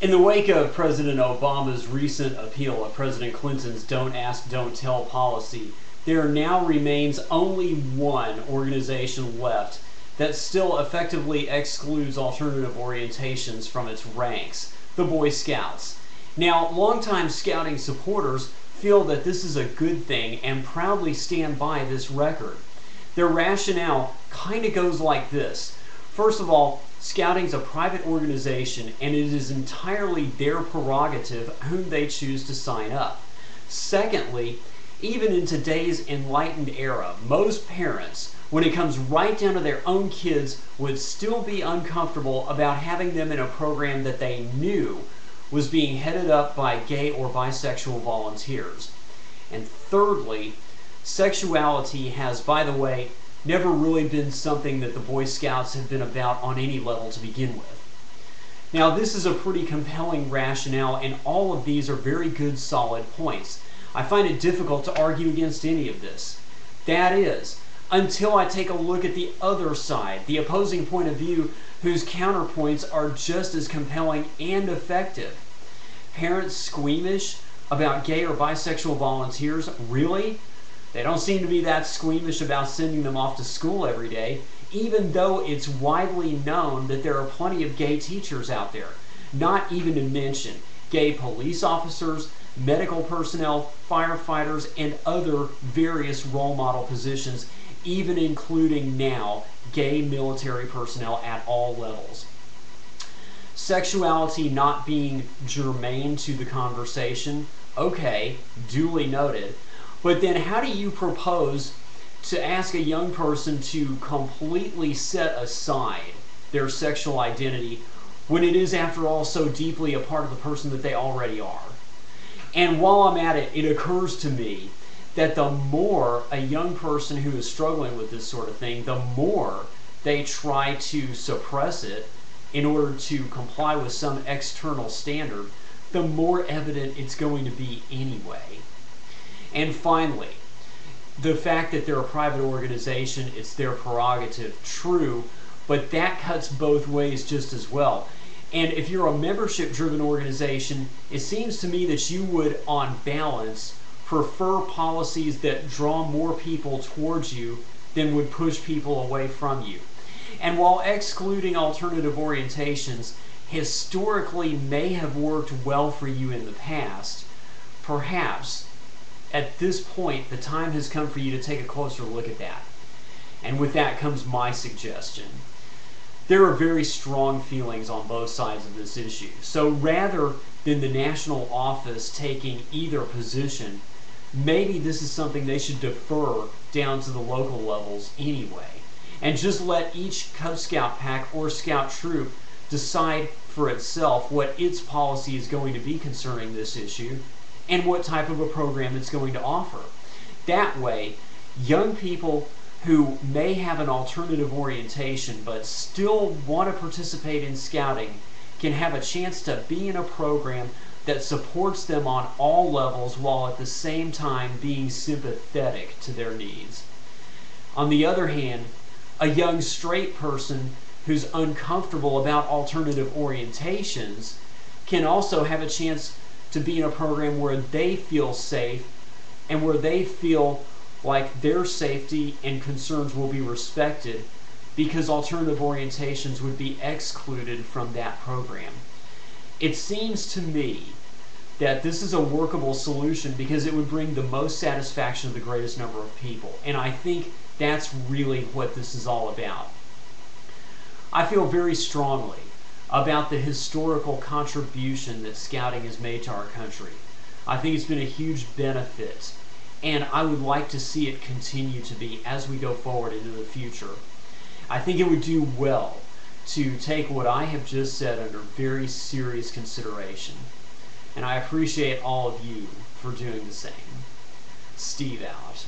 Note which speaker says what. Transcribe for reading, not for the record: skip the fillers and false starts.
Speaker 1: In the wake of President Obama's recent appeal of President Clinton's Don't Ask, Don't Tell policy, there now remains only one organization left that still effectively excludes alternative orientations from its ranks, the Boy Scouts. Now, longtime Scouting supporters feel that this is a good thing and proudly stand by this record. Their rationale kind of goes like this. First of all, Scouting is a private organization and it is entirely their prerogative whom they choose to sign up. Secondly, even in today's enlightened era, most parents, when it comes right down to their own kids, would still be uncomfortable about having them in a program that they knew was being headed up by gay or bisexual volunteers. And thirdly, sexuality has, by the way, never really been something that the Boy Scouts have been about on any level to begin with. Now, this is a pretty compelling rationale, and all of these are very good, solid points. I find it difficult to argue against any of this. That is, until I take a look at the other side, the opposing point of view, whose counterpoints are just as compelling and effective. Parents squeamish about gay or bisexual volunteers? Really? They don't seem to be that squeamish about sending them off to school every day, even though it's widely known that there are plenty of gay teachers out there. Not even to mention gay police officers, medical personnel, firefighters, and other various role model positions, even including now gay military personnel at all levels. Sexuality not being germane to the conversation, okay, duly noted. But then how do you propose to ask a young person to completely set aside their sexual identity when it is, after all, so deeply a part of the person that they already are? And while I'm at it, it occurs to me that the more a young person who is struggling with this sort of thing, the more they try to suppress it in order to comply with some external standard, the more evident it's going to be anyway. And finally, the fact that they're a private organization, it's their prerogative, true, but that cuts both ways just as well. And if you're a membership-driven organization, it seems to me that you would, on balance, prefer policies that draw more people towards you than would push people away from you. And while excluding alternative orientations historically may have worked well for you in the past, perhaps at this point, the time has come for you to take a closer look at that. And with that comes my suggestion. There are very strong feelings on both sides of this issue. So rather than the national office taking either position, maybe this is something they should defer down to the local levels anyway. And just let each Cub Scout pack or Scout troop decide for itself what its policy is going to be concerning this issue, and what type of a program it's going to offer. That way, young people who may have an alternative orientation but still want to participate in Scouting can have a chance to be in a program that supports them on all levels while at the same time being sympathetic to their needs. On the other hand, a young straight person who's uncomfortable about alternative orientations can also have a chance to be in a program where they feel safe and where they feel like their safety and concerns will be respected, because alternative orientations would be excluded from that program. It seems to me that this is a workable solution because it would bring the most satisfaction to the greatest number of people, and I think that's really what this is all about. I feel very strongly about the historical contribution that Scouting has made to our country. I think it's been a huge benefit, and I would like to see it continue to be as we go forward into the future. I think it would do well to take what I have just said under very serious consideration, and I appreciate all of you for doing the same. Steve out.